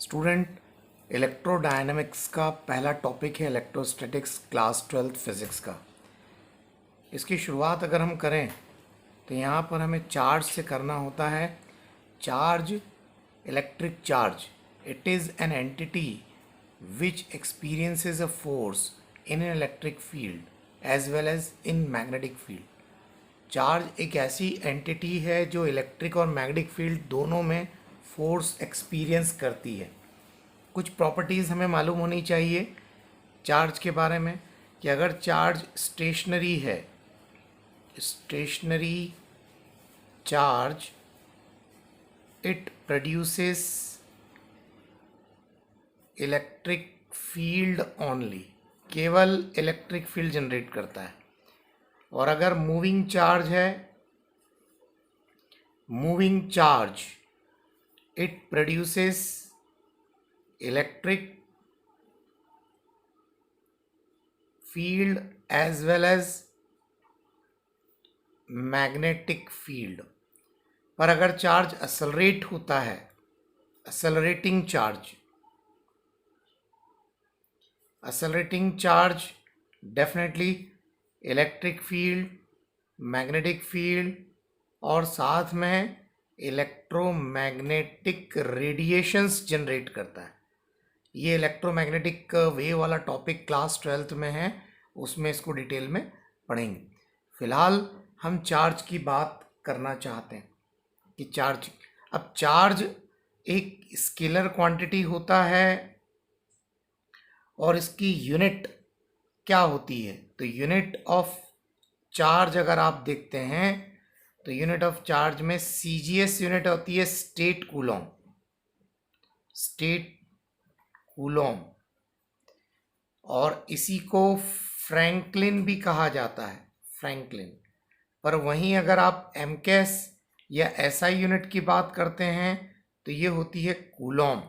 Student, electrodynamics का पहला topic है इलेक्ट्रोस्टैटिक्स क्लास 12th फिज़िक्स का। इसकी शुरुआत अगर हम करें तो यहाँ पर हमें चार्ज से करना होता है। Charge, electric charge, it is an entity which experiences a force in an electric field as well as in magnetic field. Charge एक ऐसी एंटिटी है जो इलेक्ट्रिक और मैग्नेटिक फील्ड दोनों में फोर्स एक्सपीरियंस करती है। कुछ प्रॉपर्टीज़ हमें मालूम होनी चाहिए चार्ज के बारे में कि अगर चार्ज स्टेशनरी है, stationary charge, it produces electric field only, केवल इलेक्ट्रिक फील्ड जनरेट करता है। और अगर मूविंग चार्ज है, moving charge, it produces electric field as well as magnetic field. पर अगर चार्ज एक्सेलरेट होता है, accelerating charge definitely electric field, magnetic field और साथ में इलेक्ट्रोमैग्नेटिक रेडिएशंस जनरेट करता है। ये इलेक्ट्रोमैग्नेटिक वेव वाला टॉपिक क्लास 12th में है, उसमें इसको डिटेल में पढ़ेंगे। फिलहाल हम चार्ज की बात करना चाहते हैं कि चार्ज एक स्केलर क्वांटिटी होता है और इसकी यूनिट क्या होती है। तो यूनिट ऑफ चार्ज अगर आप देखते हैं तो यूनिट ऑफ चार्ज में CGS यूनिट होती है स्टेट कूलोम, और इसी को फ्रैंकलिन भी कहा जाता है, फ्रैंकलिन। पर वहीं अगर आप MCAS या SI यूनिट की बात करते हैं तो ये होती है कूलोम।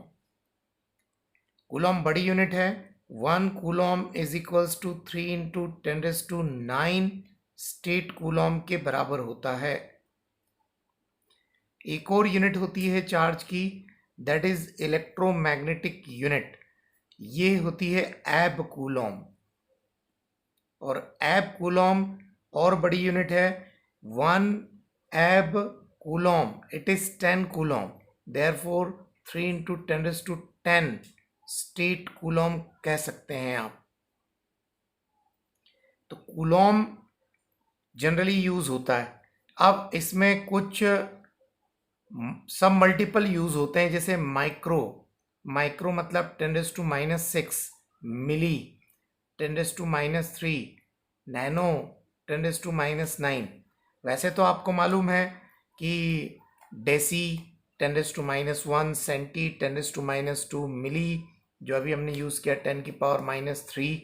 कूलोम बड़ी यूनिट है। 1 coulomb is equals to 3 into 10⁹ stat coulomb के बराबर होता है। एक और यूनिट होती है चार्ज की, दैट इज इलेक्ट्रोमैग्नेटिक यूनिट। ये होती है एब कूलोम, और एब कूलोम और बड़ी यूनिट है। 1 ab coulomb, it is 10 coulomb, therefore 3 into 10⁻10 stat coulomb कह सकते हैं आप। तो कूलोम जनरली यूज होता है। अब इसमें कुछ सब मल्टीपल यूज होते हैं, जैसे माइक्रो मतलब 10⁻⁻6, मिली 10⁻³ नैनो 10⁻⁹। वैसे तो आपको मालूम है कि डेसी 10⁻⁻1, सेंटी 10⁻⁻2, मिली जो अभी हमने यूज़ किया 10⁻³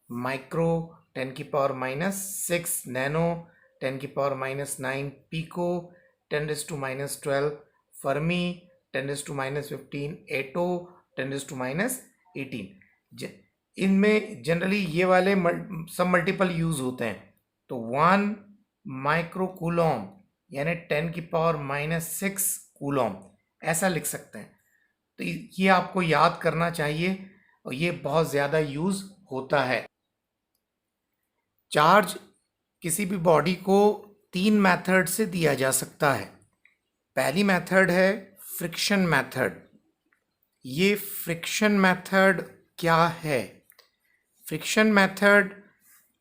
माइक्रो 10⁻⁻6, नैनो 10⁻⁻9, पिको 10⁻12, फर्मी 10⁻15, एटो 10⁻18। इनमें जनरली ये वाले सब मल्टीपल यूज होते हैं। तो 1 माइक्रो कूलोम यानी 10⁻⁻6 कूलोम ऐसा लिख सकते हैं। तो ये आपको याद करना चाहिए और ये बहुत ज़्यादा यूज होता है। चार्ज किसी भी बॉडी को 3 मेथड से दिया जा सकता है। पहली मेथड है फ्रिक्शन मेथड। ये फ्रिक्शन मेथड क्या है? फ्रिक्शन मेथड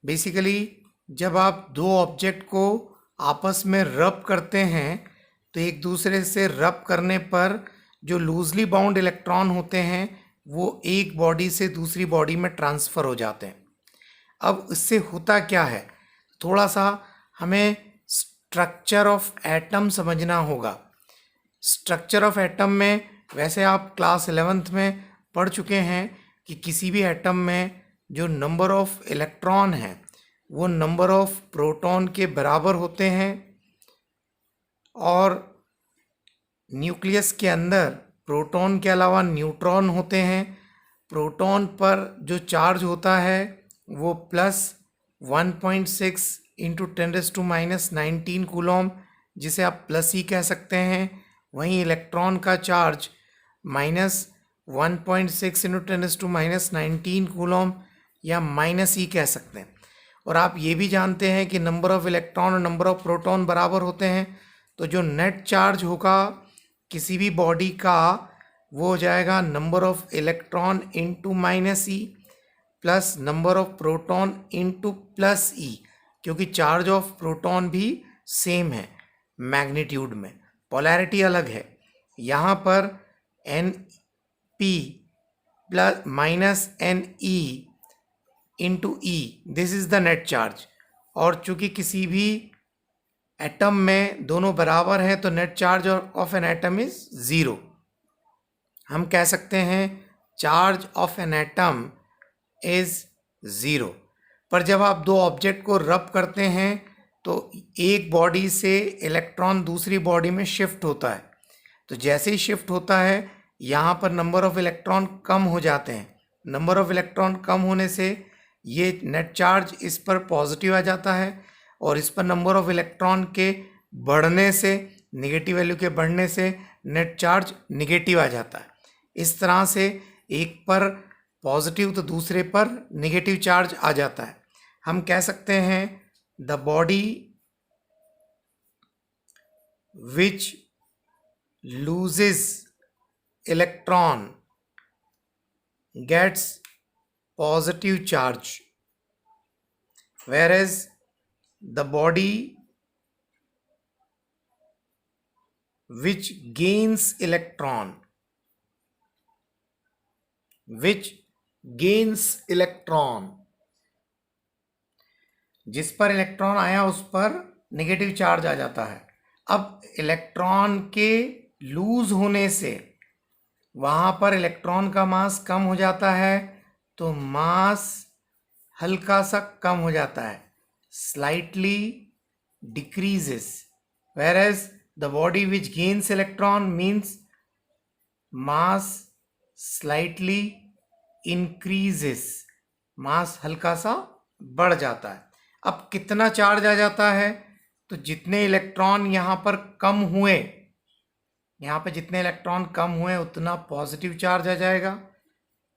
बेसिकली जब आप दो ऑब्जेक्ट को आपस में रब करते हैं तो एक दूसरे से रब करने पर जो लूजली बाउंड इलेक्ट्रॉन होते हैं वो एक बॉडी से दूसरी बॉडी में ट्रांसफ़र हो जाते हैं। अब इससे होता क्या है, थोड़ा सा हमें स्ट्रक्चर ऑफ एटम समझना होगा। स्ट्रक्चर ऑफ एटम में वैसे आप क्लास 11th में पढ़ चुके हैं कि किसी भी एटम में जो नंबर ऑफ इलेक्ट्रॉन है वो नंबर ऑफ प्रोटॉन के बराबर होते हैं, और न्यूक्लियस के अंदर प्रोटॉन के अलावा न्यूट्रॉन होते हैं। प्रोटॉन पर जो चार्ज होता है वो +1.6 इंटू 10⁻⁻19 कूलोम, जिसे आप प्लस ही कह सकते हैं। वहीं इलेक्ट्रॉन का चार्ज 1.6 इंटू 10⁻⁻19 कूलम या माइनस ई कह सकते हैं। और आप ये भी जानते हैं कि नंबर ऑफ इलेक्ट्रॉन और नंबर ऑफ प्रोटॉन बराबर होते हैं, तो जो नेट चार्ज होगा किसी भी बॉडी का वो हो जाएगा number of electron into minus E plus number of proton into plus E, क्योंकि चार्ज ऑफ प्रोटॉन भी सेम है मैग्नीट्यूड में, पोलैरिटी अलग है। यहाँ पर N P plus minus N E into E, this is the net charge. और चूंकि किसी भी एटम में दोनों बराबर हैं तो net charge of an atom is zero. हम कह सकते हैं charge of an atom is zero. पर जब आप दो ऑब्जेक्ट को रब करते हैं तो एक बॉडी से इलेक्ट्रॉन दूसरी बॉडी में शिफ्ट होता है, तो जैसे ही शिफ्ट होता है यहाँ पर नंबर ऑफ इलेक्ट्रॉन कम हो जाते हैं। नंबर ऑफ इलेक्ट्रॉन कम होने से ये नेट चार्ज इस पर पॉजिटिव आ जाता है, और इस पर नंबर ऑफ इलेक्ट्रॉन के बढ़ने से, नेगेटिव वैल्यू के बढ़ने से नेट चार्ज नेगेटिव आ जाता है। इस तरह से एक पर पॉजिटिव तो दूसरे पर नेगेटिव चार्ज आ जाता है। हम कह सकते हैं the body which loses electron gets positive charge, whereas the body which gains electron जिस पर इलेक्ट्रॉन आया उस पर नेगेटिव चार्ज आ जाता है। अब इलेक्ट्रॉन के लूज होने से वहाँ पर इलेक्ट्रॉन का मास कम हो जाता है, तो मास हल्का सा कम हो जाता है, slightly decreases, whereas the body which gains electron means mass slightly increases, मास हल्का सा बढ़ जाता है। अब कितना चार्ज आ जाता है, तो जितने इलेक्ट्रॉन यहाँ पर कम हुए, यहाँ पे जितने इलेक्ट्रॉन कम हुए उतना पॉजिटिव चार्ज आ जाएगा,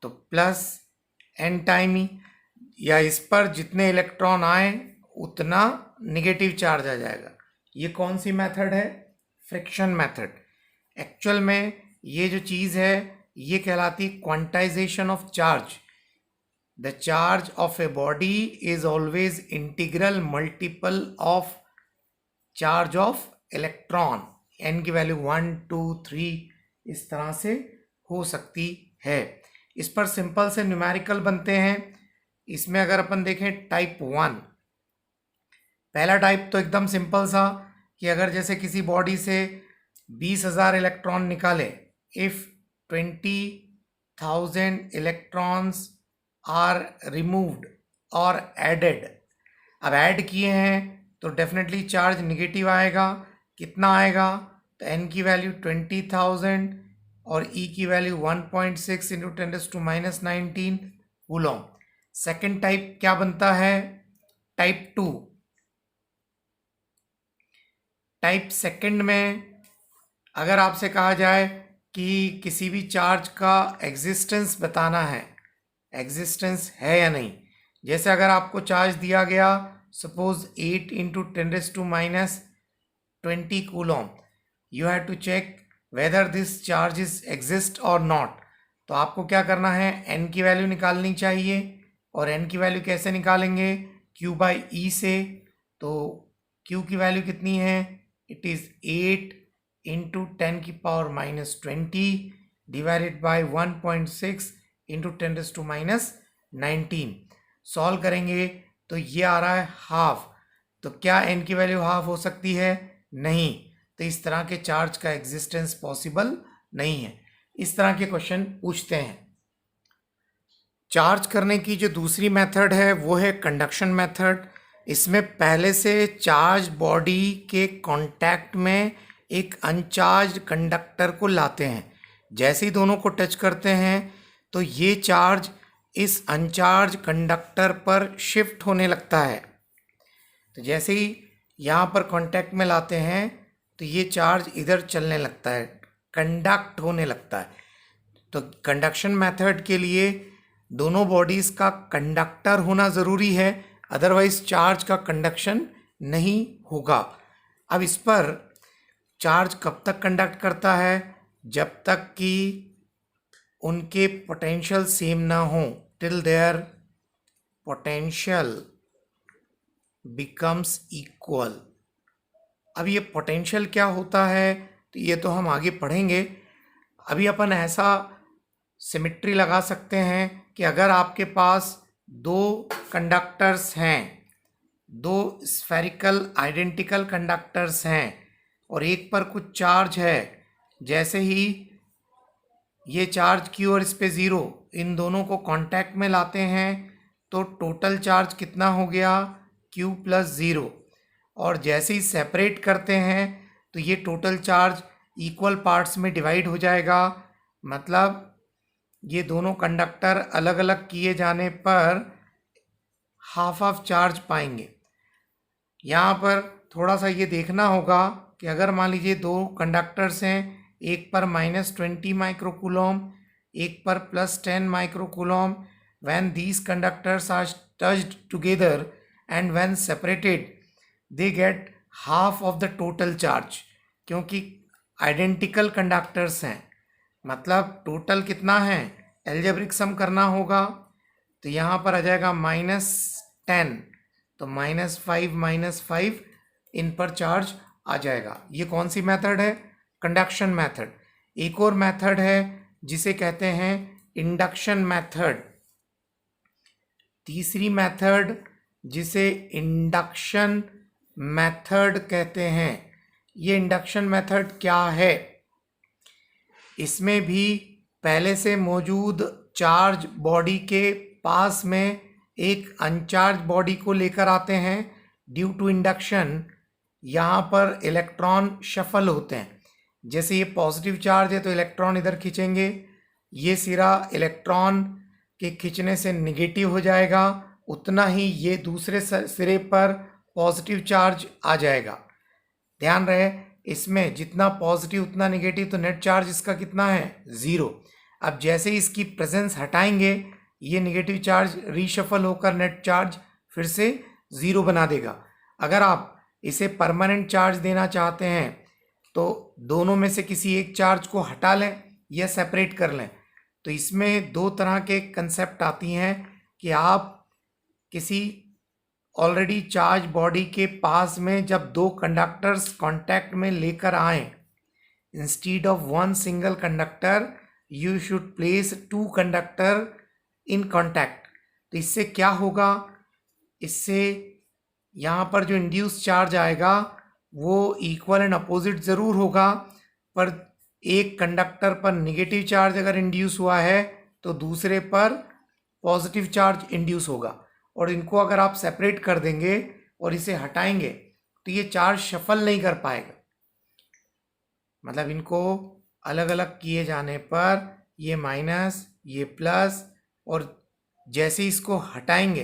तो प्लस एन टाइम ई, या इस पर जितने इलेक्ट्रॉन आए उतना नेगेटिव चार्ज आ जाएगा। ये कौन सी मेथड है? Friction method. एक्चुअल में ये जो चीज़ है ये कहलाती है quantization of charge. The charge of a body is always integral multiple of charge of electron. N की वैल्यू 1, 2, 3 इस तरह से हो सकती है। इस पर सिंपल से न्यूमेरिकल बनते हैं। इसमें अगर अपन देखें टाइप 1, पहला टाइप तो एकदम सिंपल सा कि अगर जैसे किसी बॉडी से 20,000 इलेक्ट्रॉन निकाले, इफ 20,000 इलेक्ट्रॉन्स आर रिमूव्ड और एडेड, अब ऐड किए हैं तो डेफिनेटली चार्ज निगेटिव आएगा। कितना आएगा? तो एन की वैल्यू 20,000 और ई की value 1.6 into 10⁻⁻19 coulomb. Second type क्या बनता है? टाइप 2। टाइप सेकेंड में अगर आपसे कहा जाए कि किसी भी चार्ज का एग्जिस्टेंस बताना है, एग्जिस्टेंस है या नहीं, जैसे अगर आपको चार्ज दिया गया suppose 8 into 10⁻20 coulomb, you have to check whether this charge is exist और नॉट। तो आपको क्या करना है? एन की वैल्यू निकालनी चाहिए, और एन की वैल्यू कैसे निकालेंगे? Q बाई ई से। तो Q की वैल्यू कितनी है? It is 8 into 10⁻⁻20 divided by 1.6 into 10⁻⁻19। Solve करेंगे तो ये आ रहा है हाफ। तो क्या एन की वैल्यू हाफ हो सकती है? नहीं। तो इस तरह के चार्ज का एग्जिस्टेंस पॉसिबल नहीं है। इस तरह के क्वेश्चन पूछते हैं। चार्ज करने की जो दूसरी मेथड है वो है कंडक्शन मेथड। इसमें पहले से चार्ज बॉडी के कांटेक्ट में एक अनचार्ज कंडक्टर को लाते हैं। जैसे ही दोनों को टच करते हैं तो ये चार्ज इस अनचार्ज कंडक्टर पर शिफ्ट होने लगता है। तो जैसे ही यहाँ पर कांटेक्ट में लाते हैं तो ये चार्ज इधर चलने लगता है, कंडक्ट होने लगता है। तो कंडक्शन मेथड के लिए दोनों बॉडीज का कंडक्टर होना ज़रूरी है, अदरवाइज चार्ज का कंडक्शन नहीं होगा। अब इस पर चार्ज कब तक कंडक्ट करता है? जब तक कि उनके पोटेंशियल सेम ना हो, till their potential becomes equal. अब ये पोटेंशियल क्या होता है तो ये तो हम आगे पढ़ेंगे। अभी अपन ऐसा सिमेट्री लगा सकते हैं कि अगर आपके पास दो कंडक्टर्स हैं, दो स्फेरिकल आइडेंटिकल कंडक्टर्स हैं और एक पर कुछ चार्ज है, जैसे ही ये चार्ज Q और इस पे ज़ीरो, इन दोनों को कांटेक्ट में लाते हैं तो टोटल चार्ज कितना हो गया? Q plus zero. और जैसे ही सेपरेट करते हैं तो ये टोटल चार्ज इक्वल पार्ट्स में डिवाइड हो जाएगा। मतलब ये दोनों कंडक्टर अलग अलग किए जाने पर हाफ ऑफ चार्ज पाएंगे। यहाँ पर थोड़ा सा ये देखना होगा कि अगर मान लीजिए दो कंडक्टर्स हैं, एक पर -20 माइक्रोकूलम, एक पर +10 microcoulomb, when these conductors are touched together and when separated they get half of the total charge, क्योंकि आइडेंटिकल कंडक्टर्स हैं। मतलब टोटल कितना है, एल्जेब्रिक सम करना होगा तो यहाँ पर आ जाएगा -10, तो -5 इन पर चार्ज आ जाएगा। ये कौन सी मेथड है? Conduction method. एक और मेथड है जिसे कहते हैं इंडक्शन मेथड। तीसरी मेथड जिसे इंडक्शन मेथड कहते हैं, ये इंडक्शन मेथड क्या है? इसमें भी पहले से मौजूद चार्ज बॉडी के पास में एक अनचार्ज बॉडी को लेकर आते हैं। ड्यू टू इंडक्शन यहाँ पर इलेक्ट्रॉन शफल होते हैं। जैसे ये पॉजिटिव चार्ज है तो इलेक्ट्रॉन इधर खींचेंगे, ये सिरा इलेक्ट्रॉन के खींचने से निगेटिव हो जाएगा, उतना ही ये दूसरे सिरे पर पॉजिटिव चार्ज आ जाएगा। ध्यान रहे इसमें जितना पॉजिटिव उतना निगेटिव, तो नेट चार्ज इसका कितना है? 0। अब जैसे ही इसकी प्रेजेंस हटाएंगे ये निगेटिव चार्ज रीशफल होकर नेट चार्ज फिर से 0 बना देगा। अगर आप इसे परमानेंट चार्ज देना चाहते हैं तो दोनों में से किसी एक चार्ज को हटा लें या सेपरेट कर लें। तो इसमें दो तरह के कंसेप्ट आती हैं कि आप किसी ऑलरेडी चार्ज बॉडी के पास में जब दो कंडक्टर्स कांटेक्ट में लेकर आए, instead of one single conductor you should place 2 conductor in contact. तो इससे क्या होगा? इससे यहाँ पर जो इंड्यूस चार्ज आएगा वो इक्वल एंड अपोजिट ज़रूर होगा, पर एक कंडक्टर पर नेगेटिव चार्ज अगर इंड्यूस हुआ है तो दूसरे पर पॉजिटिव चार्ज इंड्यूस होगा। और इनको अगर आप सेपरेट कर देंगे और इसे हटाएंगे तो ये चार्ज शफल नहीं कर पाएगा। मतलब इनको अलग अलग किए जाने पर ये माइनस, ये प्लस, और जैसे इसको हटाएंगे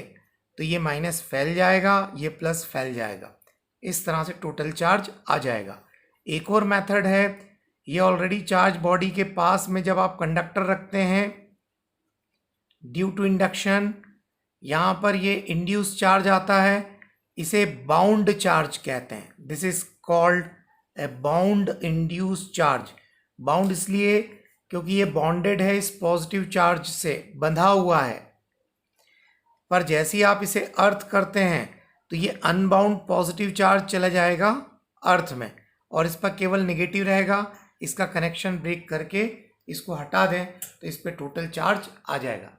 तो ये माइनस फैल जाएगा, ये प्लस फैल जाएगा। इस तरह से टोटल चार्ज आ जाएगा। एक और मेथड है, ये ऑलरेडी चार्ज बॉडी के पास में जब आप कंडक्टर रखते हैं, ड्यू टू इंडक्शन यहाँ पर ये इंड्यूस चार्ज आता है, इसे बाउंड चार्ज कहते हैं। This is called a bound induce charge. Bound इसलिए क्योंकि ये बॉन्डेड है इस पॉजिटिव चार्ज से, बंधा हुआ है। पर जैसे ही आप इसे अर्थ करते हैं तो ये अनबाउंड पॉजिटिव चार्ज चला जाएगा अर्थ में और इस पर केवल नेगेटिव रहेगा। इसका कनेक्शन ब्रेक करके इसको हटा दें तो इस पर टोटल चार्ज आ जाएगा।